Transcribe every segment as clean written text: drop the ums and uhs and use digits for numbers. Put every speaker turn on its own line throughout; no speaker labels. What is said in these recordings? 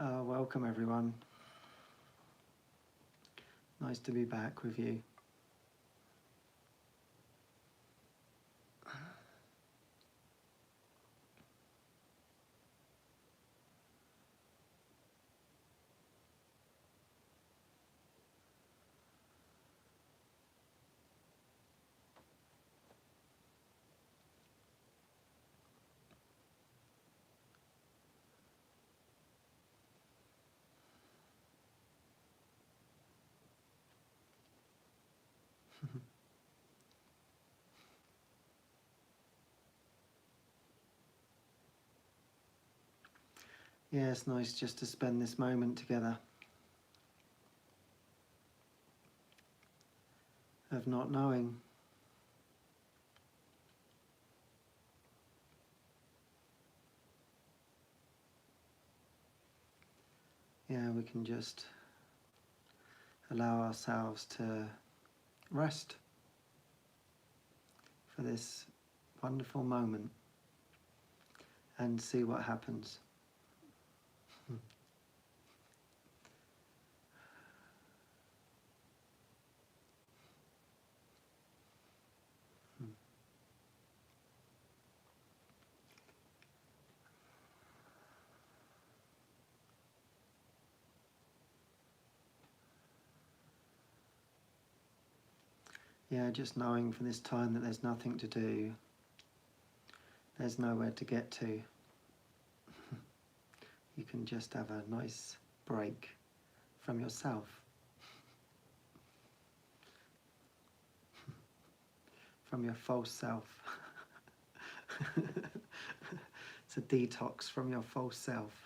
Welcome everyone. Nice to be back with you. Yeah, it's nice just to spend this moment together of not knowing. Yeah, we can just allow ourselves to rest for this wonderful moment and see what happens. Yeah, just knowing for this time that there's nothing to do, there's nowhere to get to. You can just have a nice break from yourself, from your false self. It's a detox from your false self.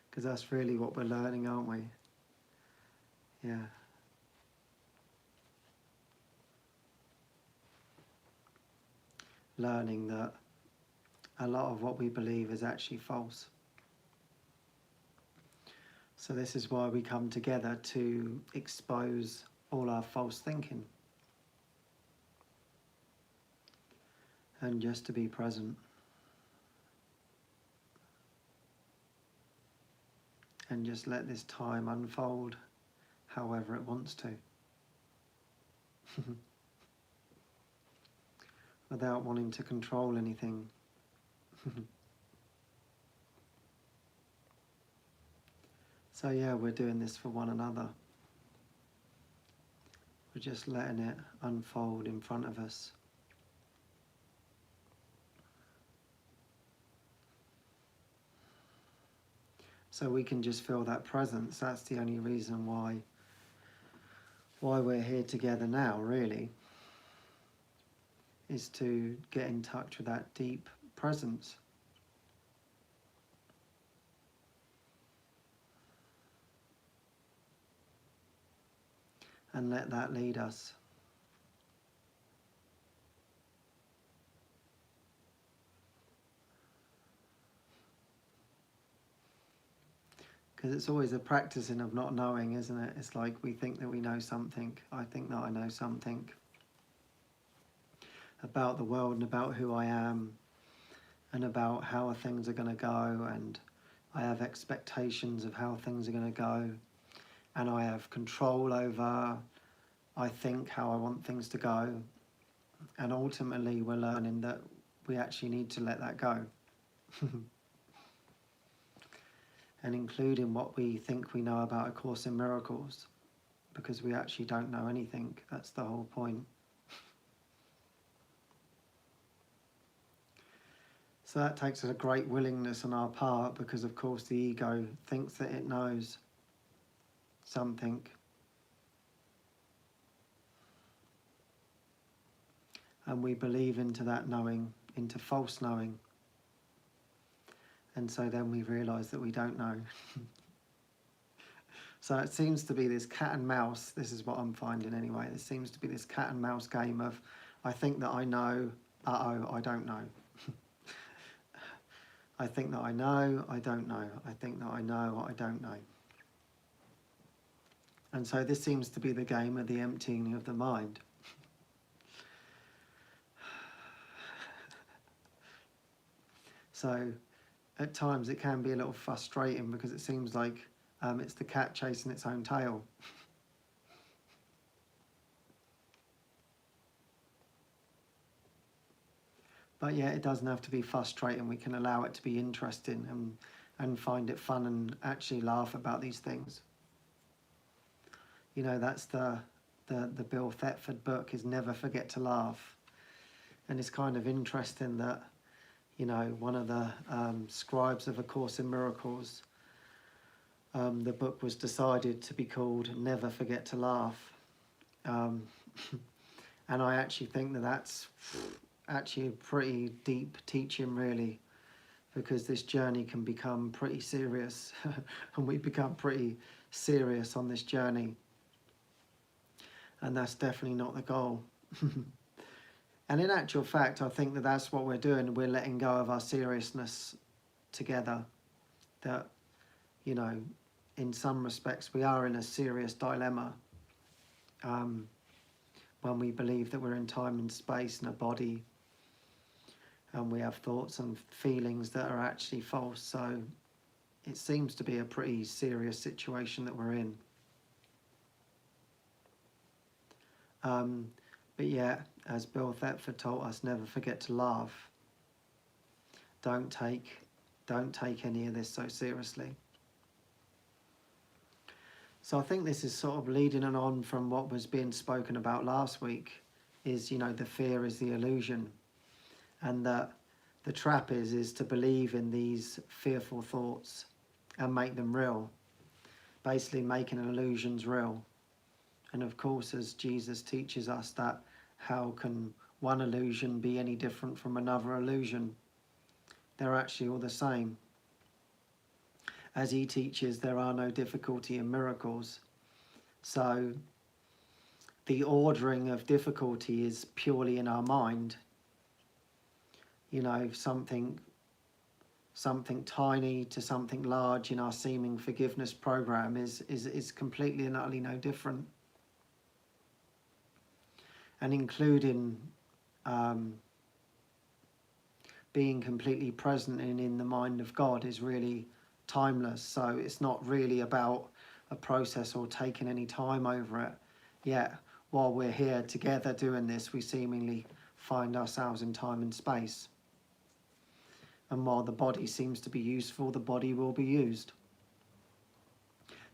Because that's really what we're learning, aren't we? Yeah. Learning that a lot of what we believe is actually false. So this is why we come together, to expose all our false thinking. And just to be present. And just let this time unfold however it wants to. Without wanting to control anything. So yeah, we're doing this for one another. We're just letting it unfold in front of us. So we can just feel that presence. That's the only reason why we're here together now, really, is to get in touch with that deep presence. And let that lead us. Because it's always a practicing of not knowing, isn't it? It's like we think that we know something. I think that I know something about the world and about who I am and about how things are going to go, and I have expectations of how things are going to go, and I have control over, I think, how I want things to go. And ultimately we're learning that we actually need to let that go. And including what we think we know about A Course in Miracles, because we actually don't know anything. That's the whole point. So that takes a great willingness on our part, because of course the ego thinks that it knows something. And we believe into that knowing, into false knowing. And so then we realise that we don't know. So it seems to be this cat and mouse. This is what I'm finding anyway. There seems to be this cat and mouse game of, I think that I know, I don't know. I think that I know, I don't know. I think that I know, I don't know. And so this seems to be the game of the emptying of the mind. So at times it can be a little frustrating because it seems like it's the cat chasing its own tail. But yeah, it doesn't have to be frustrating. We can allow it to be interesting and find it fun and actually laugh about these things. You know, that's the Bill Thetford book, is Never Forget to Laugh. And it's kind of interesting that, you know, one of the scribes of A Course in Miracles, the book was decided to be called Never Forget to Laugh. And I actually think that that's actually a pretty deep teaching, really, because this journey can become pretty serious and we become pretty serious on this journey, and that's definitely not the goal. And in actual fact, I think that that's what we're doing. We're letting go of our seriousness together. That, you know, in some respects we are in a serious dilemma when we believe that we're in time and space and a body, and we have thoughts and feelings that are actually false. So it seems to be a pretty serious situation that we're in. But yeah, as Bill Thetford taught us, never forget to laugh. Don't take any of this so seriously. So I think this is sort of leading on from what was being spoken about last week, is, you know, the fear is the illusion. And that the trap is to believe in these fearful thoughts and make them real, basically making illusions real. And of course, as Jesus teaches us, that how can one illusion be any different from another illusion? They're actually all the same. As he teaches, there are no difficulty in miracles. So the ordering of difficulty is purely in our mind. You know, something tiny to something large in our seeming forgiveness program is completely and utterly no different. And including being completely present and in the mind of God is really timeless. So it's not really about a process or taking any time over it. Yet, while we're here together doing this, we seemingly find ourselves in time and space. And while the body seems to be useful, the body will be used.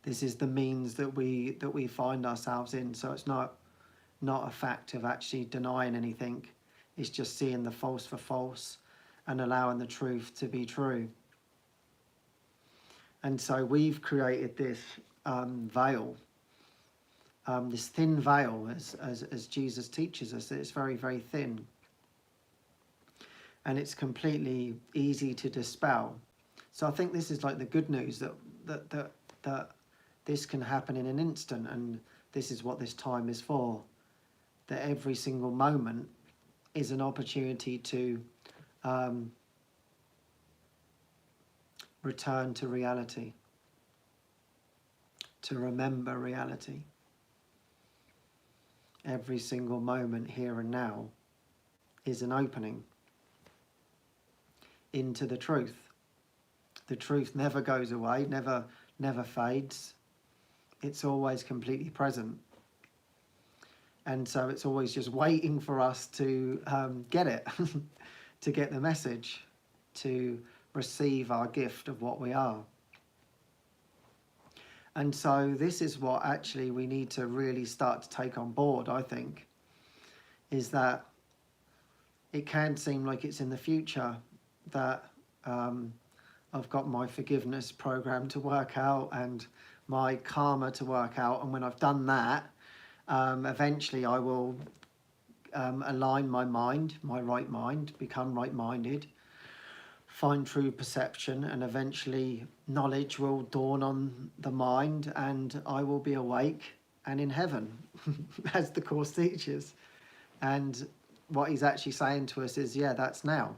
This is the means that we find ourselves in. So it's not a fact of actually denying anything. It's just seeing the false for false and allowing the truth to be true. And so we've created this veil, this thin veil, as Jesus teaches us. It's very, very thin. And it's completely easy to dispel. So I think this is like the good news, that this can happen in an instant, and this is what this time is for. That every single moment is an opportunity to return to reality, to remember reality. Every single moment here and now is an opening into the truth. The truth never goes away, never fades. It's always completely present. And so it's always just waiting for us to get it, to get the message, to receive our gift of what we are. And so this is what actually we need to really start to take on board, I think, is that it can seem like it's in the future, that I've got my forgiveness program to work out and my karma to work out. And when I've done that, eventually I will align my mind, my right mind, become right-minded, find true perception, and eventually knowledge will dawn on the mind and I will be awake and in heaven, as the Course teaches. And what he's actually saying to us is, yeah, that's now.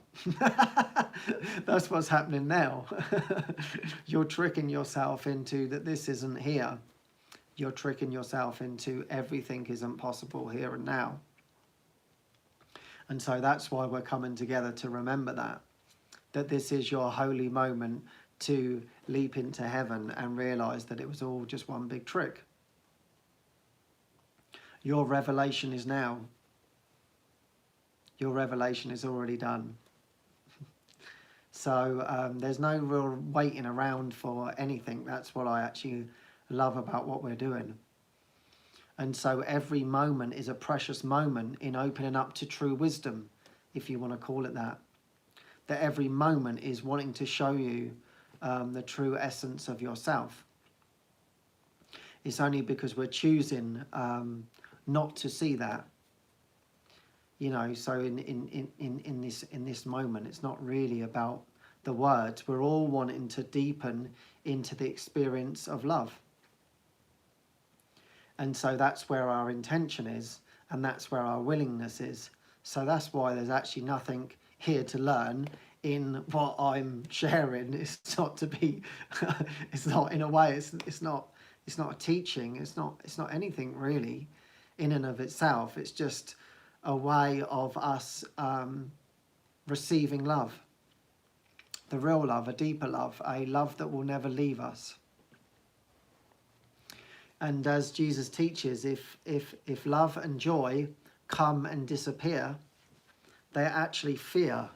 That's what's happening now. You're tricking yourself into that this isn't here. You're tricking yourself into everything isn't possible here and now. And so that's why we're coming together to remember that that this is your holy moment to leap into heaven and realize that it was all just one big trick. Your revelation is now. Your revelation is already done. So there's no real waiting around for anything. That's what I actually love about what we're doing. And so every moment is a precious moment in opening up to true wisdom, if you want to call it that. That every moment is wanting to show you the true essence of yourself. It's only because we're choosing not to see that. You know, so in this moment, it's not really about the words. We're all wanting to deepen into the experience of love. And so that's where our intention is, and that's where our willingness is. So that's why there's actually nothing here to learn in what I'm sharing. It's not to be, it's not, in a way, it's not a teaching. It's not anything really in and of itself. It's just a way of us receiving love, the real love, a deeper love, a love that will never leave us. And as Jesus teaches, if love and joy come and disappear, they're actually fear.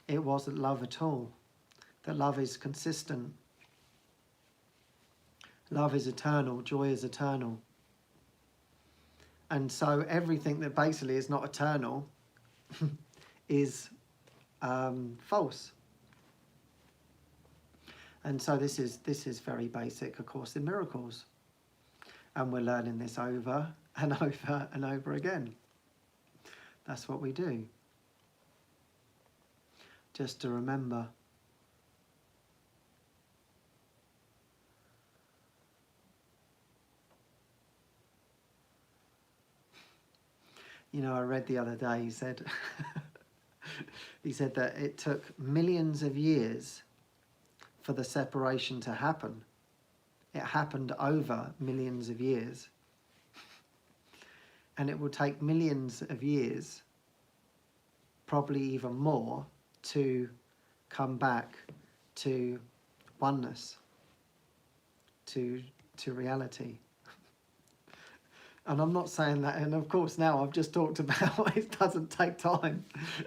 It wasn't love at all. That love is consistent. Love is eternal. Joy is eternal. And so everything that basically is not eternal is false. And so this is very basic, of course, in miracles. And we're learning this over and over and over again. That's what we do. Just to remember. You know, I read the other day, he said that it took millions of years for the separation to happen. It happened over millions of years. And it will take millions of years, probably even more, to come back to oneness, to reality. And I'm not saying that, and of course now I've just talked about it doesn't take time.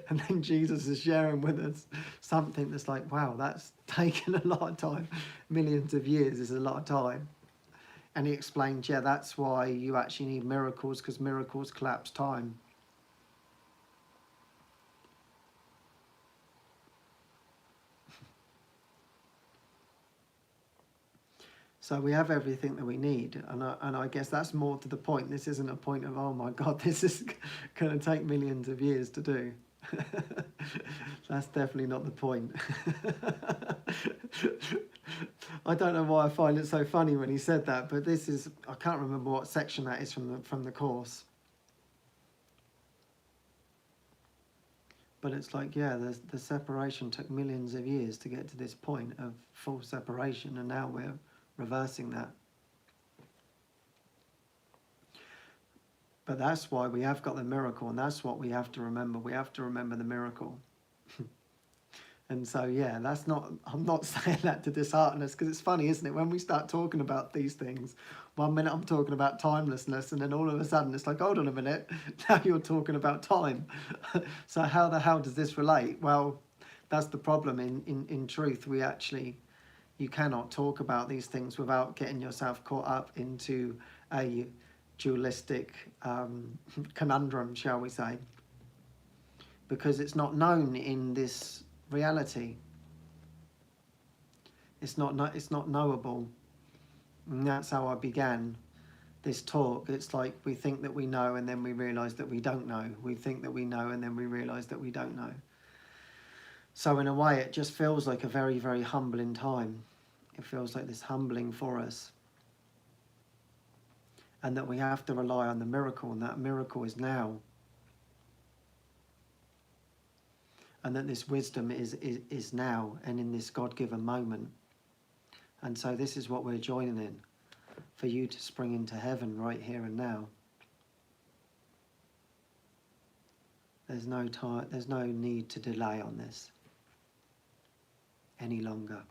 And then Jesus is sharing with us something that's like, wow, that's taken a lot of time. Millions of years is a lot of time. And he explained, yeah, that's why you actually need miracles, because miracles collapse time. So we have everything that we need, and I guess that's more to the point. This isn't a point of, oh my God, this is going to take millions of years to do. That's definitely not the point. I don't know why I find it so funny when he said that, but this is, I can't remember what section that is from the course. But it's like, yeah, the separation took millions of years to get to this point of full separation, and now we're reversing that. But that's why we have got the miracle, and that's what we have to remember. We have to remember the miracle. And so, yeah, that's not, I'm not saying that to dishearten us, because it's funny, isn't it? When we start talking about these things, 1 minute I'm talking about timelessness, and then all of a sudden it's like, hold on a minute, now you're talking about time. So how the hell does this relate? Well, that's the problem. In truth, we actually, you cannot talk about these things without getting yourself caught up into a dualistic conundrum, shall we say, because it's not known in this reality. It's not knowable. And that's how I began this talk. It's like we think that we know, and then we realize that we don't know. We think that we know, and then we realize that we don't know. So in a way, it just feels like a very, very humbling time. It feels like this humbling for us. And that we have to rely on the miracle, and that miracle is now. And that this wisdom is now, and in this God-given moment. And so this is what we're joining in, for you to spring into heaven right here and now. There's no time, there's no need to delay on this any longer.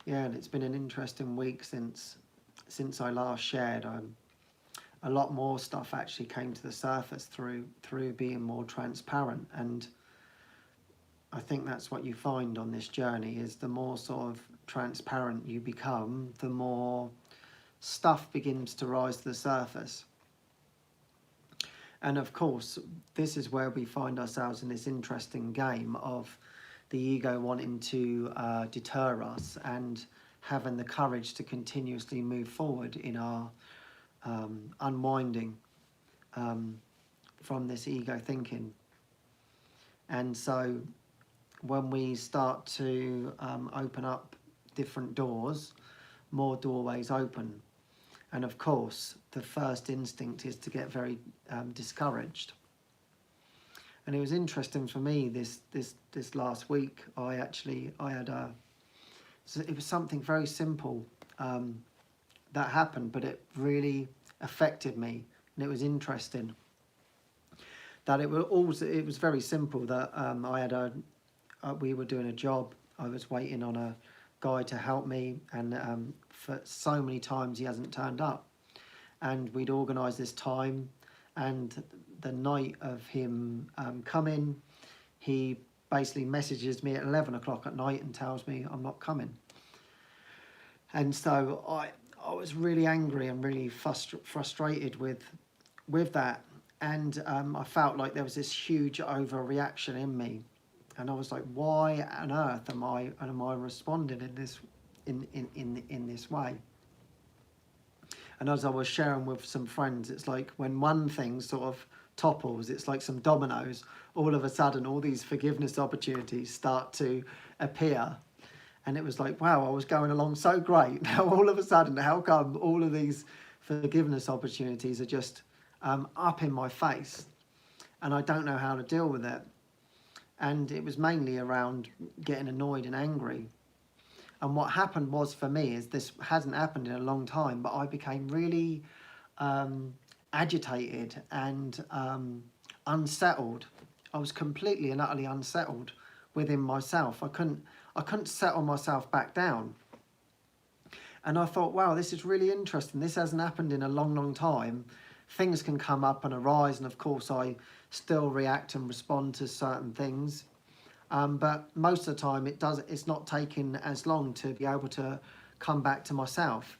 Yeah, and it's been an interesting week since I last shared. A lot more stuff actually came to the surface through being more transparent, and I think that's what you find on this journey, is the more sort of transparent you become, the more stuff begins to rise to the surface. And of course, this is where we find ourselves in this interesting game of the ego wanting to deter us and having the courage to continuously move forward in our unwinding from this ego thinking. And so when we start to open up different doors, more doorways open. And of course, the first instinct is to get very discouraged. And it was interesting for me this last week. It was something very simple that happened, but it really affected me, and it was interesting. That it was very simple. That we were doing a job. I was waiting on a guy to help me, and for so many times he hasn't turned up. And we'd organised this time, and the night of him coming, he basically messages me at 11 o'clock at night and tells me I'm not coming. And so I was really angry and really frustrated with that. And I felt like there was this huge overreaction in me. And I was like, why on earth am I responding in this way? And as I was sharing with some friends, it's like when one thing sort of topples, it's like some dominoes. All of a sudden, all these forgiveness opportunities start to appear. And it was like, wow, I was going along so great. Now all of a sudden, how come all of these forgiveness opportunities are just up in my face? And I don't know how to deal with it. And it was mainly around getting annoyed and angry. And what happened was, for me, is this hasn't happened in a long time, but I became really agitated and unsettled. I was completely and utterly unsettled within myself. I couldn't settle myself back down. And I thought, wow, this is really interesting. This hasn't happened in a long time. Things can come up and arise, and of course I still react and respond to certain things. But most of the time it's not taking as long to be able to come back to myself.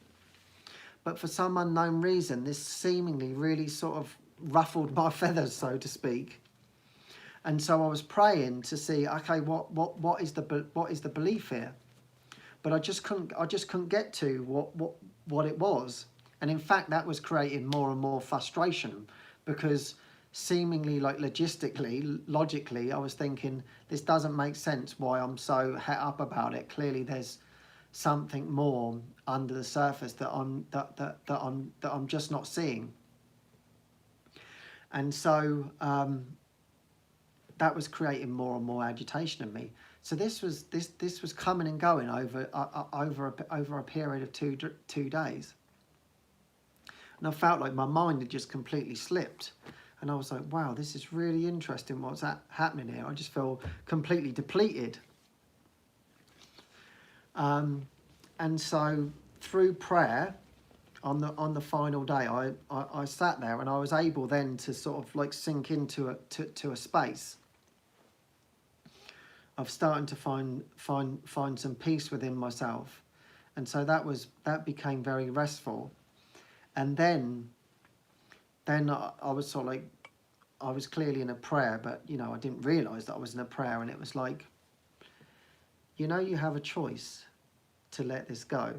But for some unknown reason, this seemingly really sort of ruffled my feathers, so to speak. And so I was praying to see, okay, what is the belief here? But I just couldn't get to what it was. And in fact, that was creating more and more frustration, because seemingly, like logically, I was thinking, this doesn't make sense why I'm so het up about it. Clearly there's something more under the surface that I'm just not seeing. And so that was creating more and more agitation in me. So this was coming and going over a period of two days. And I felt like my mind had just completely slipped. And I was like, wow, this is really interesting what's happening here. I just feel completely depleted. And so through prayer, on the final day, I sat there, and I was able then to sort of like sink into a space of starting to find some peace within myself. And so that became very restful. And then I was sort of like, I was clearly in a prayer, but I didn't realise that I was in a prayer. And it was like, you have a choice to let this go.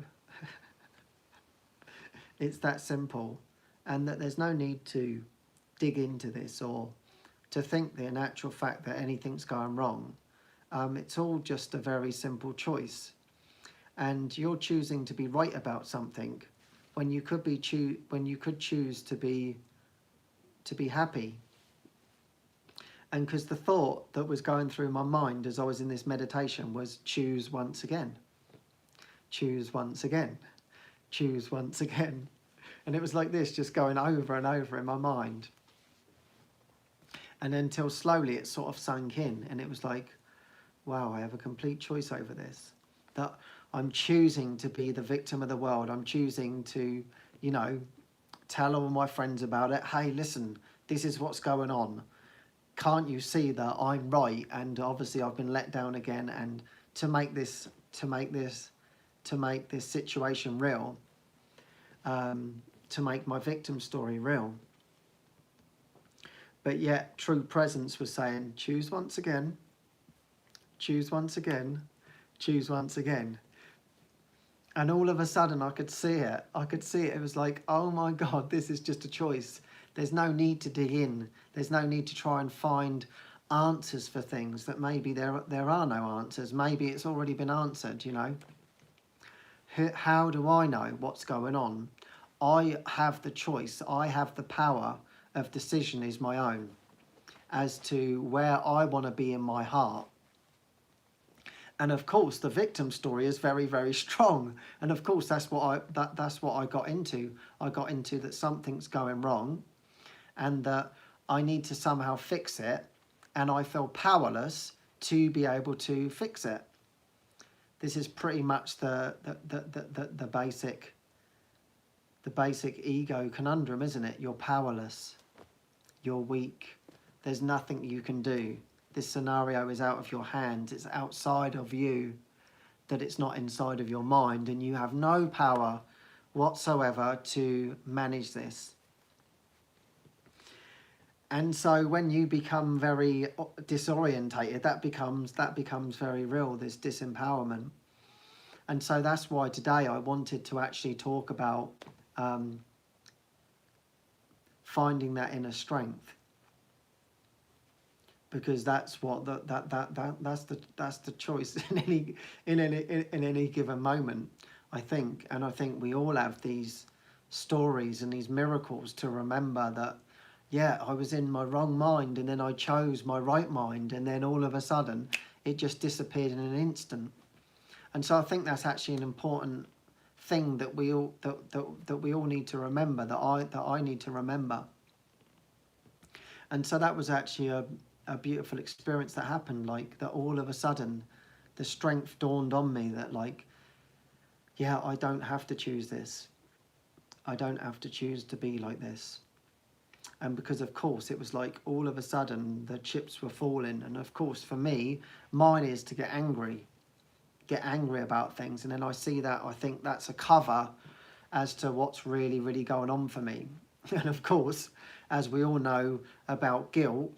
It's that simple. And that there's no need to dig into this or to think the natural fact that anything's going wrong. It's all just a very simple choice. And you're choosing to be right about something when you could be when you could choose to be happy. And because the thought that was going through my mind as I was in this meditation was choose once again, choose once again, choose once again. And it was like this, just going over and over in my mind. And until slowly it sort of sank in, and it was like, wow, I have a complete choice over this. That I'm choosing to be the victim of the world. I'm choosing to, you know, tell all my friends about it. Hey, listen, this is what's going on. Can't you see that I'm right? And obviously I've been let down again. And to make this situation real, to make my victim story real. But yet true presence was saying, choose once again, choose once again, choose once again. And all of a sudden I could see it. I could see it. It was like, oh my God, this is just a choice. There's no need to dig in. There's no need to try and find answers for things that maybe there are no answers. Maybe it's already been answered, you know. How do I know what's going on? I have the choice. I have the power of decision is my own as to where I want to be in my heart. And of course, the victim story is very, very strong. And of course, that's what I got into. I got into that something's going wrong, and that I need to somehow fix it, and I feel powerless to be able to fix it. This is pretty much the basic ego conundrum, isn't it? You're powerless. You're weak. There's nothing you can do. This scenario is out of your hands. It's outside of you, that it's not inside of your mind, and you have no power whatsoever to manage this. And so when you become very disorientated, that becomes very real, this disempowerment. And so that's why today I wanted to actually talk about finding that inner strength. Because that's what that's the choice in any given moment, I think. And I think we all have these stories and these miracles to remember that, yeah, I was in my wrong mind and then I chose my right mind, and then all of a sudden it just disappeared in an instant. And so I think that's actually an important thing that we all that we all need to remember, that I need to remember. And so that was actually a beautiful experience that happened, like that all of a sudden the strength dawned on me that, like, yeah, I don't have to choose this. I don't have to choose to be like this. And because of course it was like all of a sudden the chips were falling, and of course for me, mine is to get angry about things, and then I see that, I think that's a cover as to what's really, really going on for me. And of course, as we all know about guilt,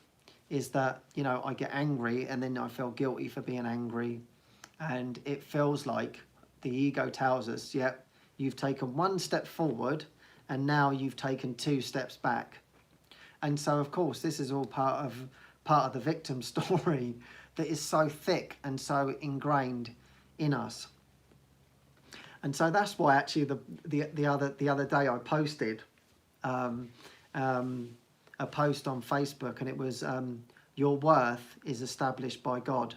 is that, you know, I get angry and then I feel guilty for being angry, and it feels like the ego tells us, yep, you've taken one step forward and now you've taken 2 steps back. And so of course this is all part of the victim story that is so thick and so ingrained in us. And so that's why actually the other day I posted a post on Facebook, and it was your worth is established by God.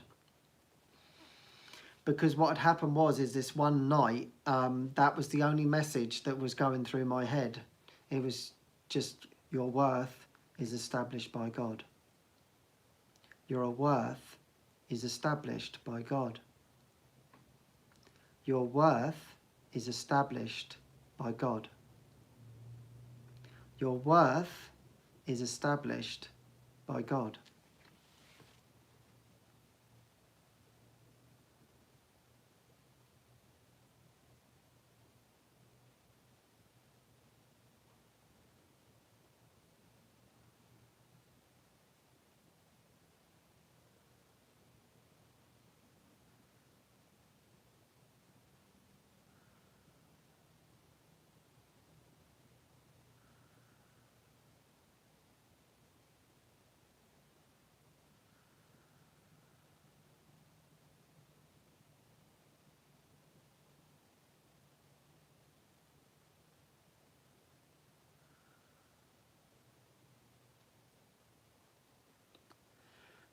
Because what had happened is this one night, that was the only message that was going through my head. It was just, your worth is established by God. Your worth is established by God. Your worth is established by God. Your worth is established by God.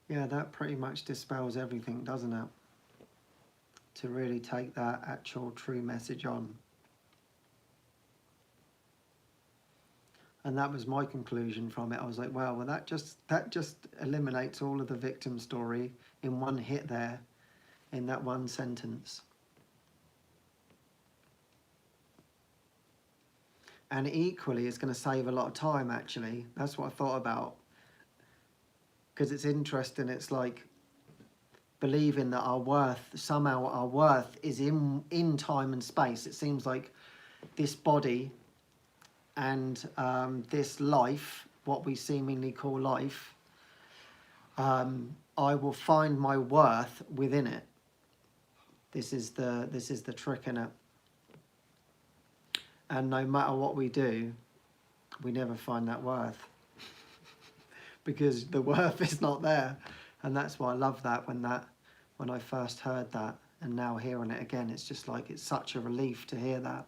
Yeah, that pretty much dispels everything, doesn't it? To really take that actual true message on. And that was my conclusion from it. I was like, well, that just eliminates all of the victim story in one hit there, in that one sentence. And equally, it's going to save a lot of time, actually. That's what I thought about. Because it's interesting. It's like believing that somehow our worth is in time and space. It seems like this body and this life, what we seemingly call life, I will find my worth within it. This is the trick in it. And no matter what we do, we never find that worth. Because the worth is not there. And that's why I love that when I first heard that, and now hearing it again, it's just like, it's such a relief to hear that.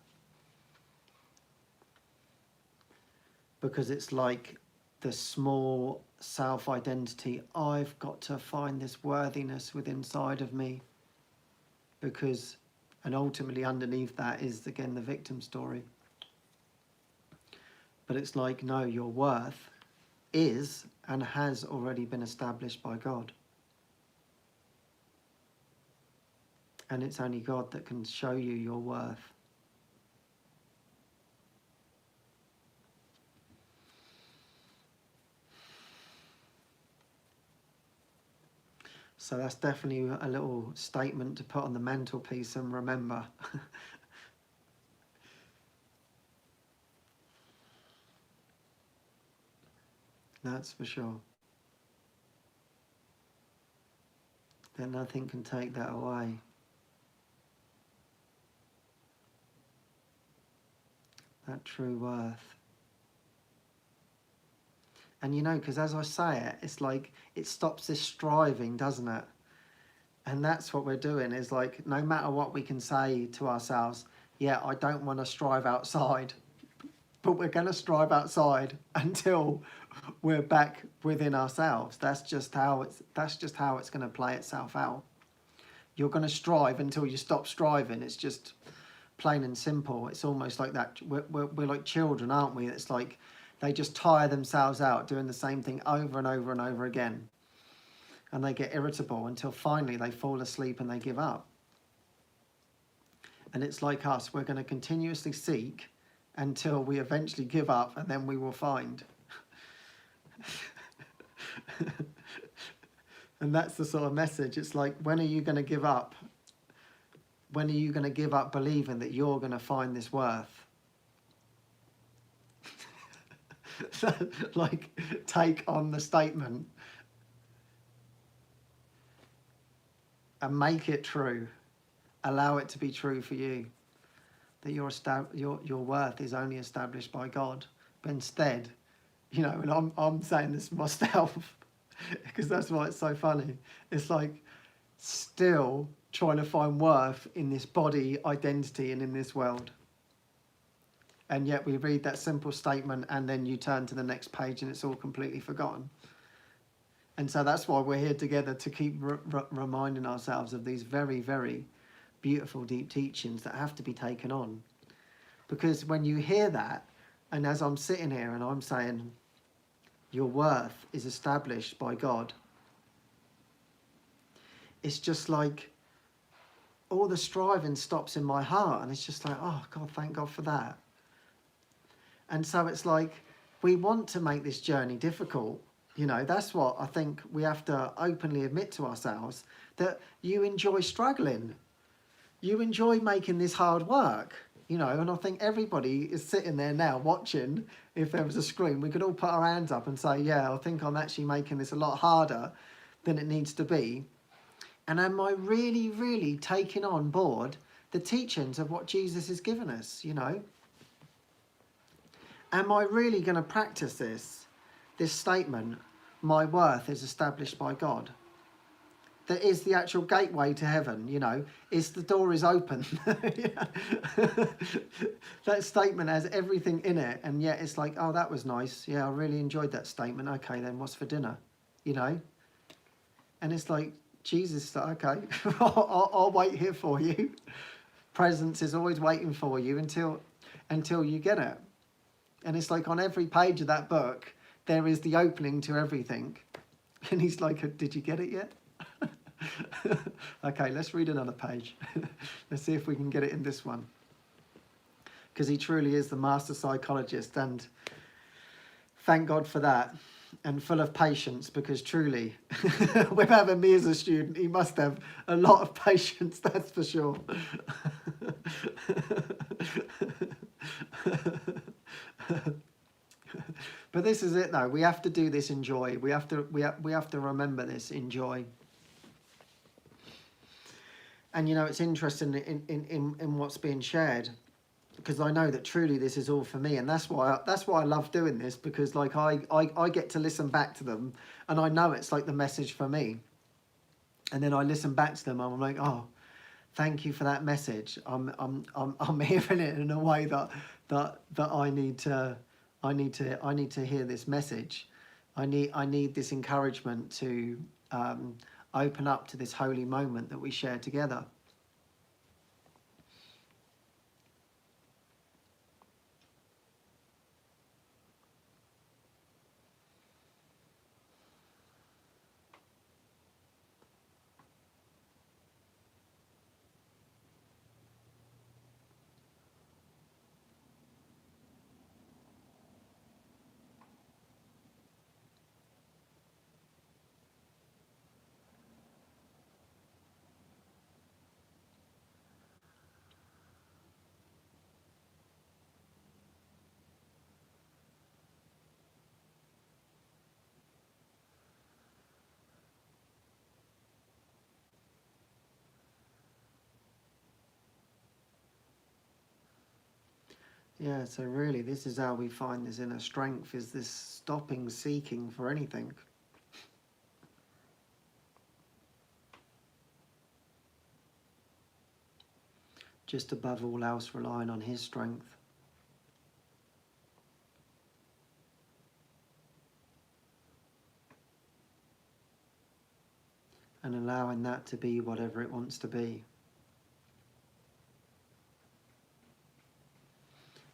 Because it's like the small self-identity, I've got to find this worthiness within inside of me. Because, and ultimately underneath that is again the victim story. But it's like, no, your worth is and has already been established by God. And it's only God that can show you your worth. So that's definitely a little statement to put on the mantelpiece and remember. That's for sure. That nothing can take that away. That true worth. And you know, because as I say it, it's like it stops this striving, doesn't it? And that's what we're doing, is like, no matter what we can say to ourselves, yeah, I don't want to strive outside, but we're going to strive outside until we're back within ourselves. That's just how it's going to play itself out. You're going to strive until you stop striving. It's just plain and simple. It's almost like that. We're like children, aren't we? It's like they just tire themselves out doing the same thing over and over and over again. And they get irritable until finally they fall asleep and they give up. And it's like us. We're going to continuously seek until we eventually give up, and then we will find. And that's the sort of message. It's like, when are you going to give up? When are you going to give up believing that you're going to find this worth? Like, take on the statement and make it true. Allow it to be true for you. That your worth is only established by God. But instead, you know, and I'm saying this myself, because that's why it's so funny. It's like still trying to find worth in this body identity and in this world. And yet we read that simple statement and then you turn to the next page and it's all completely forgotten. And so that's why we're here together, to keep reminding ourselves of these very, very beautiful, deep teachings that have to be taken on. Because when you hear that, and as I'm sitting here and I'm saying, your worth is established by God, it's just like all the striving stops in my heart, and it's just like, oh God, thank God for that. And so it's like, we want to make this journey difficult. You know, that's what I think we have to openly admit to ourselves, that you enjoy struggling. You enjoy making this hard work, you know, and I think everybody is sitting there now watching. If there was a screen, we could all put our hands up and say, yeah, I think I'm actually making this a lot harder than it needs to be. And am I really, really taking on board the teachings of what Jesus has given us, you know? Am I really going to practice this statement, my worth is established by God? That is the actual gateway to heaven, you know, is the door is open. That statement has everything in it, and yet it's like, oh, that was nice. Yeah, I really enjoyed that statement. Okay, then what's for dinner? You know? And it's like, Jesus, okay, I'll wait here for you. Presence is always waiting for you until you get it. And it's like on every page of that book, there is the opening to everything. And he's like, did you get it yet? Okay, let's read another page. Let's see if we can get it in this one. Because he truly is the master psychologist, and thank God for that. And full of patience, because truly, with having me as a student, he must have a lot of patience, that's for sure. But this is it, though. We have to do this in joy. We have to remember this in joy. And you know, it's interesting in what's being shared, because I know that truly this is all for me, and that's why I love doing this, because like I get to listen back to them, and I know it's like the message for me. And then I listen back to them, and I'm like, oh, thank you for that message. I'm hearing it in a way that I need to hear this message. I need this encouragement to open up to this holy moment that we share together. Yeah, so really this is how we find this inner strength, is this stopping seeking for anything. Just above all else relying on his strength. And allowing that to be whatever it wants to be.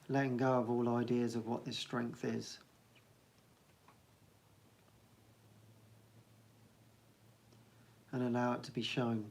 Letting go of all ideas of what this strength is. And allow it to be shown.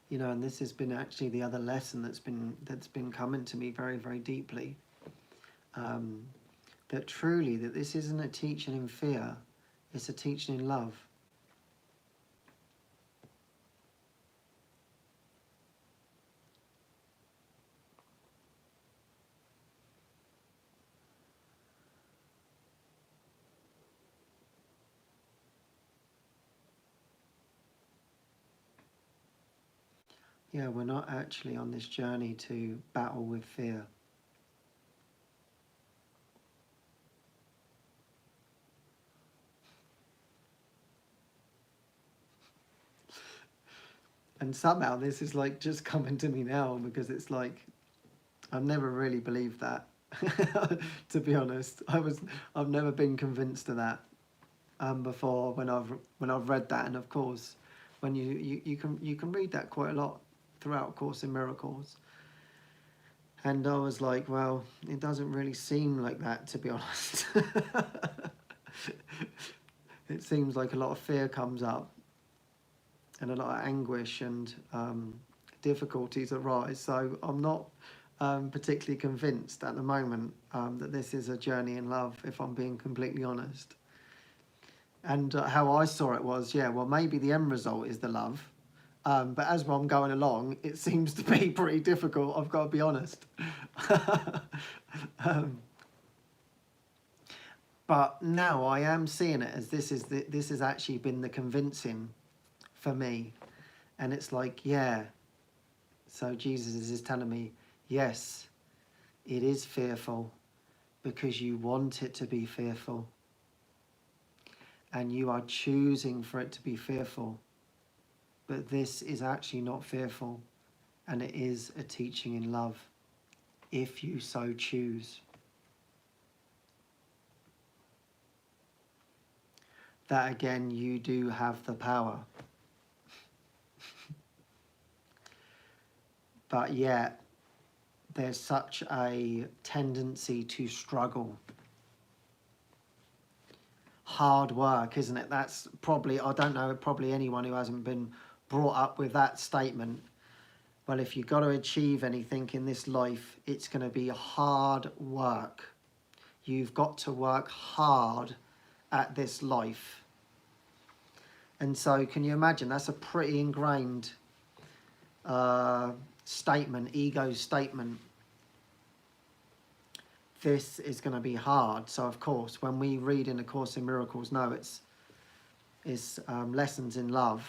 You know, and this has been actually the other lesson that's been coming to me very, very deeply. That truly, that this isn't a teaching in fear, it's a teaching in love. Yeah, we're not actually on this journey to battle with fear. And somehow this is like just coming to me now, because it's like, I've never really believed that. To be honest, I've never been convinced of that before when I've read that. And of course, when you can read that quite a lot throughout Course in Miracles. And I was like, well, it doesn't really seem like that, to be honest. It seems like a lot of fear comes up and a lot of anguish and difficulties arise. So I'm not particularly convinced at the moment that this is a journey in love, if I'm being completely honest. And how I saw it was, yeah, well, maybe the end result is the love. But as I'm going along, it seems to be pretty difficult, I've got to be honest. But now I am seeing it as this has actually been the convincing for me. And it's like, yeah. So Jesus is telling me, yes, it is fearful because you want it to be fearful. And you are choosing for it to be fearful. But this is actually not fearful. And it is a teaching in love, if you so choose. That again, you do have the power. But yet, there's such a tendency to struggle. Hard work, isn't it? That's probably, I don't know, probably anyone who hasn't been brought up with that statement. Well, if you've got to achieve anything in this life, it's going to be hard work. You've got to work hard at this life. And so can you imagine, that's a pretty ingrained statement, ego statement. This is going to be hard. So of course, when we read in A Course in Miracles, no, it's lessons in love.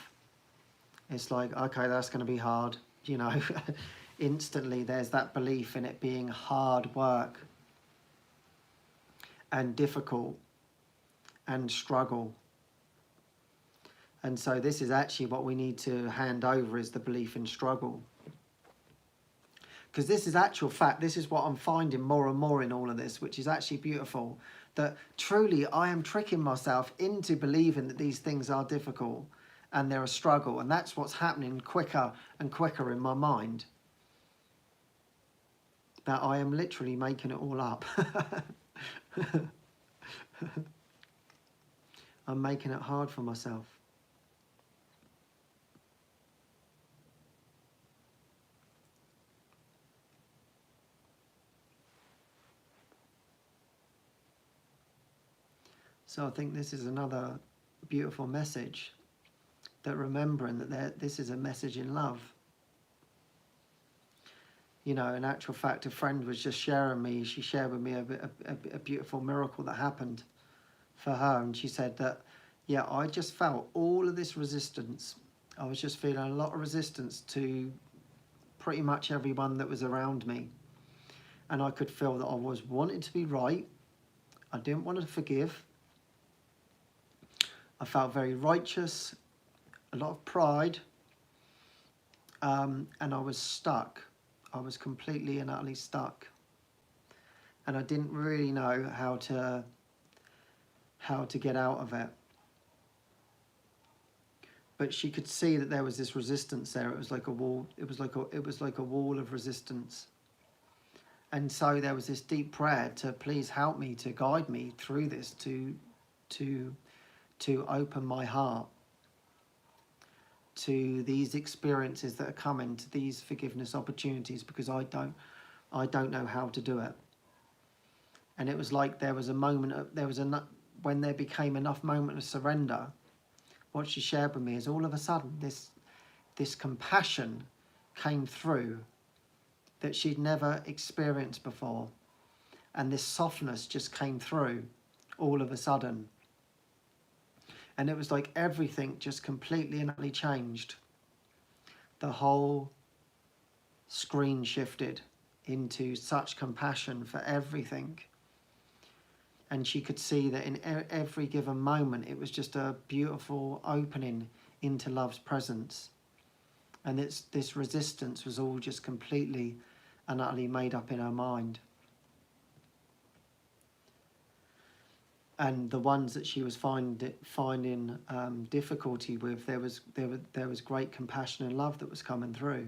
It's like, okay, that's going to be hard. You know, instantly there's that belief in it being hard work and difficult and struggle. And so this is actually what we need to hand over, is the belief in struggle. Because this is actual fact, this is what I'm finding more and more in all of this, which is actually beautiful, that truly I am tricking myself into believing that these things are difficult and they're a struggle, and that's what's happening quicker and quicker in my mind. That I am literally making it all up. I'm making it hard for myself. So I think this is another beautiful message, that remembering that this is a message in love. You know, in actual fact, a friend was just sharing me, she shared with me a beautiful miracle that happened for her. And she said that, yeah, I just felt all of this resistance. I was just feeling a lot of resistance to pretty much everyone that was around me. And I could feel that I was wanting to be right. I didn't want to forgive. I felt very righteous, a lot of pride, and I was stuck. I was completely and utterly stuck. And I didn't really know how to get out of it. But she could see that there was this resistance there. It was like a wall. It was like a wall of resistance. And so there was this deep prayer to please help me, to guide me through this, to open my heart to these experiences that are coming, to these forgiveness opportunities, because I don't know how to do it. And it was like there was a moment, when there became enough moment of surrender, what she shared with me is all of a sudden this compassion came through that she'd never experienced before. And this softness just came through all of a sudden. And it was like everything just completely and utterly changed. The whole screen shifted into such compassion for everything. And she could see that in every given moment, it was just a beautiful opening into love's presence. And this resistance was all just completely and utterly made up in her mind. And the ones that she was finding difficulty with, there was great compassion and love that was coming through.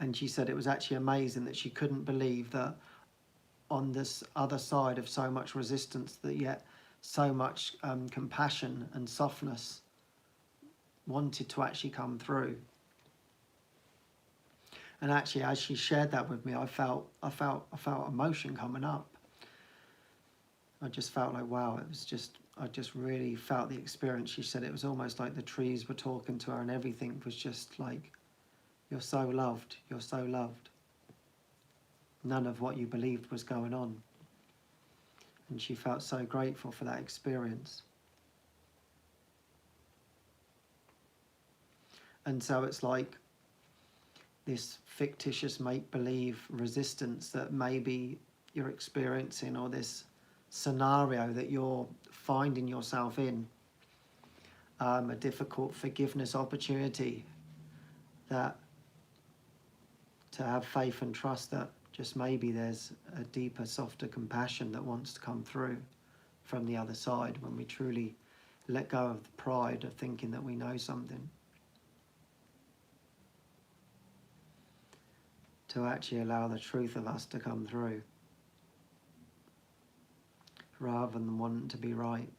And she said it was actually amazing that she couldn't believe that on this other side of so much resistance, that yet so much compassion and softness wanted to actually come through. And actually, as she shared that with me, I felt emotion coming up. I just felt like, wow, it was just, I just really felt the experience. She said it was almost like the trees were talking to her, and everything was just like, you're so loved, you're so loved. None of what you believed was going on. And she felt so grateful for that experience. And so it's like this fictitious make-believe resistance that maybe you're experiencing, or this scenario that you're finding yourself in, a difficult forgiveness opportunity, that to have faith and trust that just maybe there's a deeper, softer compassion that wants to come through from the other side when we truly let go of the pride of thinking that we know something, to actually allow the truth of us to come through rather than wanting to be right.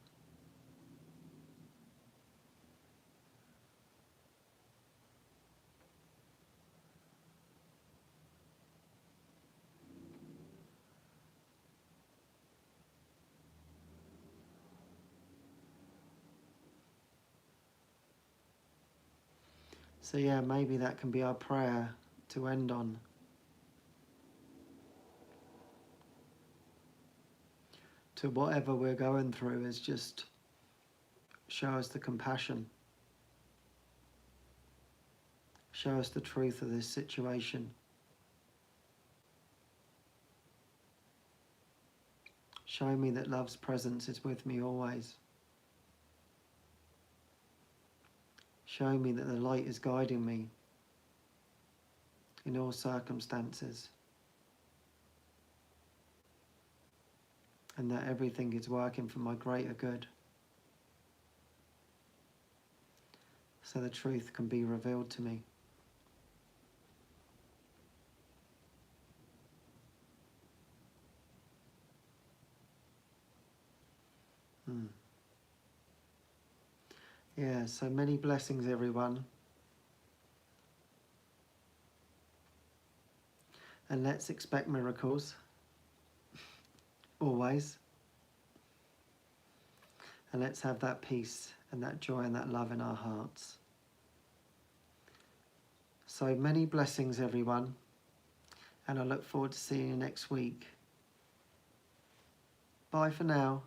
So yeah, maybe that can be our prayer to end on. To whatever we're going through, is just show us the compassion. Show us the truth of this situation. Show me that love's presence is with me always. Show me that the light is guiding me in all circumstances, and that everything is working for my greater good, so the truth can be revealed to me. Yeah, so many blessings, everyone. And let's expect miracles, always. And let's have that peace and that joy and that love in our hearts. So many blessings, everyone. And I look forward to seeing you next week. Bye for now.